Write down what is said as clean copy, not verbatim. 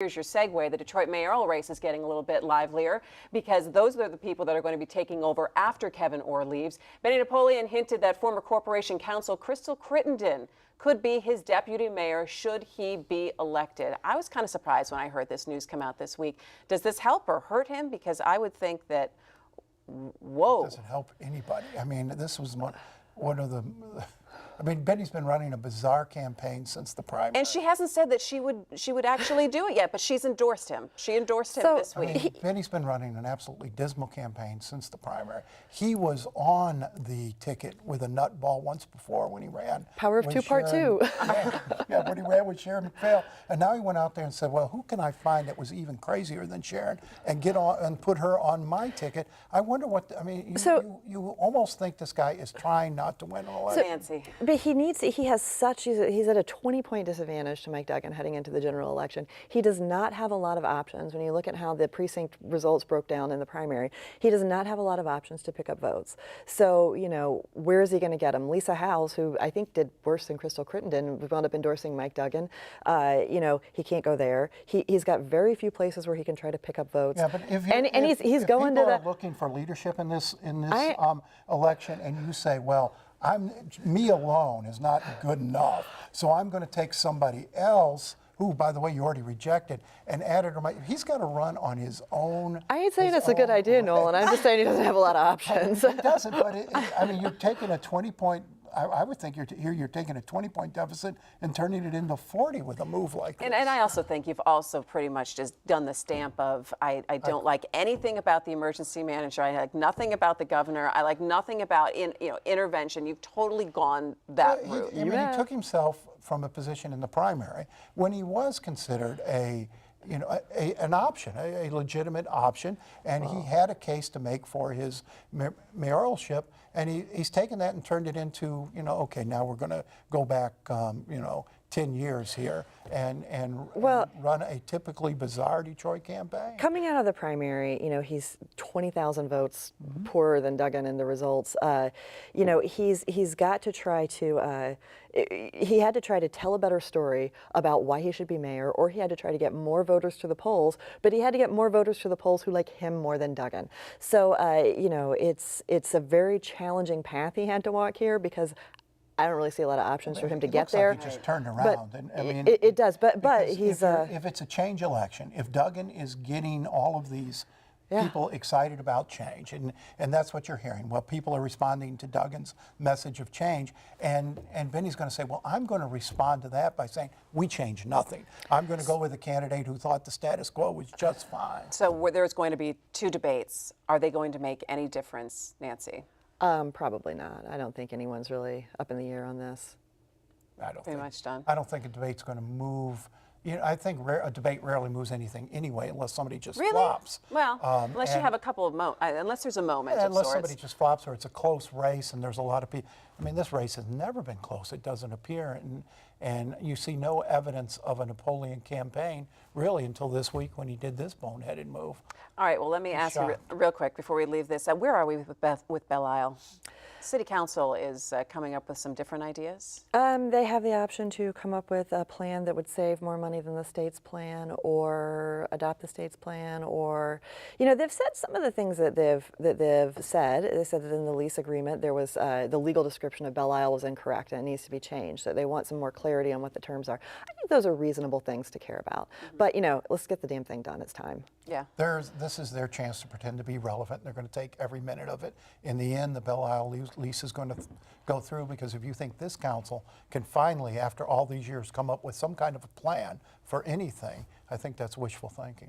Here's your segue. The Detroit mayoral race is getting a little bit livelier because those are the people that are going to be taking over after Kevin Orr leaves. Benny Napoleon hinted that former Corporation Counsel Krystal Crittendon could be his deputy mayor should he be elected. I was kind of surprised when I heard this news come out this week. Does this help or hurt him? Because I would think that, whoa. It doesn't help anybody. I mean, this was one of the... I mean, Benny's been running a bizarre campaign since the primary. And she hasn't said that she would actually do it yet, but she's endorsed him. She endorsed him this week. I mean, Benny's been running an absolutely dismal campaign since the primary. He was on the ticket with a nutball once before when he ran. Power of two, part two. Yeah, when he ran with Sharon McPhail. And now he went out there and said, well, who can I find that was even crazier than Sharon and get on and put her on my ticket? I wonder what, I mean, you almost think this guy is trying not to win an election. Nancy. But he has such, he's at a 20-point disadvantage to Mike Duggan heading into the general election. He does not have a lot of options. When you look at how the precinct results broke down in the primary, he does not have a lot of options to pick up votes. So, you know, where is he going to get them? Lisa Howes, who I think did worse than Krystal Crittendon, wound up endorsing Mike Duggan. You know, he can't go there. He's got very few places where he can try to pick up votes. Yeah, but if he's going to people are looking for leadership in this election, and you say, well, me alone is not good enough, so I'm going to take somebody else who, by the way, you already rejected, and add it to my. He's got to run on his own. I ain't saying it's a good idea, Nolan. I'm just saying he doesn't have a lot of options. He doesn't, but I mean, you're taking a 20-point. I would think you're taking a 20-point deficit and turning it into 40 with a move like this. And I also think you've also pretty much just done the stamp of I don't like anything about the emergency manager. I like nothing about the governor. I like nothing about intervention. You've totally gone that route. He took himself from a position in the primary when he was considered an option, a legitimate option, and he had a case to make for his mayoralship, and he's taken that and turned it into, okay, now we're going to go back, 10 years here and run a typically bizarre Detroit campaign. Coming out of the primary, he's 20,000 votes poorer than Duggan in the results. He's got to try to. He had to try to tell a better story about why he should be mayor, or he had to try to get more voters to the polls. But he had to get more voters to the polls who like him more than Duggan. So it's a very challenging path he had to walk here because I don't really see a lot of options for him to get there. Like he just turned around. And, I mean, it does, but he's if it's a change election, if Duggan is getting all of these people excited about change, and that's what you're hearing. Well, people are responding to Duggan's message of change, and Benny's going to say, well, I'm going to respond to that by saying, we change nothing. I'm going to go with a candidate who thought the status quo was just fine. So there's going to be 2 debates. Are they going to make any difference, Nancy? Probably not. I don't think anyone's really up in the air on this. I don't Pretty much done. I don't think a debate's going to move. I think a debate rarely moves anything anyway, unless somebody just flops. Well, unless you have a couple of unless there's a moment of unless sorts. somebody just flops or it's a close race and there's a lot of people. I mean, this race has never been close. It doesn't appear, and you see no evidence of a Napoleon campaign really until this week when he did this boneheaded move. All right. Well, let me ask you real quick before we leave this. Where are we with Belle Isle? City Council is coming up with some different ideas. They have the option to come up with a plan that would save more money than the state's plan, or adopt the state's plan, or, they've said some of the things that they've said. They said that in the lease agreement there was the legal description of Belle Isle was incorrect and it needs to be changed. So they want some more clarity on what the terms are. I think those are reasonable things to care about. But let's get the damn thing done. It's time. Yeah. This is their chance to pretend to be relevant. They're going to take every minute of it. In the end, the Belle Isle lease is going to go through, because if you think this council can finally, after all these years, come up with some kind of a plan for anything, I think that's wishful thinking.